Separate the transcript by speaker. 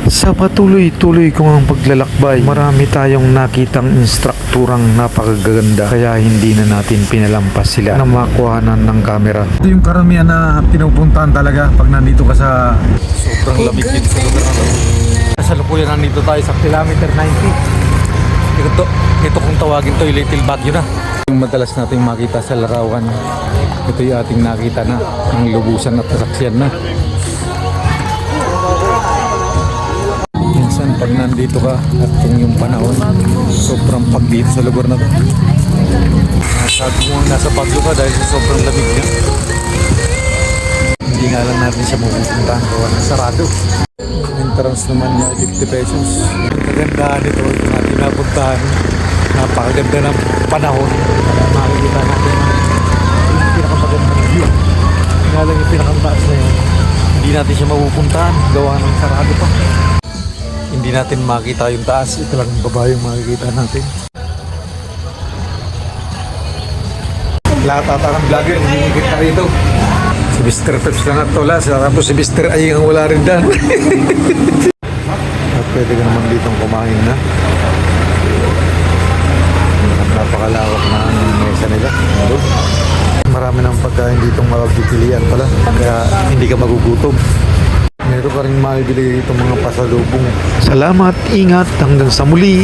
Speaker 1: Sa patuloy-tuloy kong paglalakbay, marami tayong nakitang instrukturang napakaganda kaya hindi na natin pinalampas sila na makuhanan ng camera. Ito yung karamihan na pinupuntahan talaga pag nandito ka sa sobrang lamig dito sa lugar na to. Kasalukuyan nandito tayo sa kilometer 90. Ito kung tawagin to, Little Baguio na. Yung madalas nating makita sa larawan, ito yung ating nakita na ang lubusan at kasaksiyan na. Minsan pag nandito ka at yung panahon, sobrang pag dito sa lugar na to. Sabi mo nasa Baguio ka dahil sa sobrang lamig niya. Hindi nga lang natin siya mapupuntahan gawa ng sarado. Entrance naman niya 50 pesos. Ang kagandahan nito, yung ating napuntahan, napakaganda ng panahon. Makikita natin yung pinakamagandang view. Nga lang yung pinakamataas na yun, hindi natin siya mapupuntahan gawa ng sarado pa. Hindi natin makita yung taas, ito lang yung baba yung makikita natin. Lahat ata ng vlogger humihigit na rito. Si Mr. Peps lang at Tola, tapos si Mr. Aying ang wala rin dyan. At pwede ka naman ditong kumain na. At napakalawak na ang mesa nila. Marami ng pagkain ditong mapagpipilian pala, kaya hindi ka magugutom. Meron ka rin makibili dito mga pasalubong. Salamat, ingat, hanggang sa muli.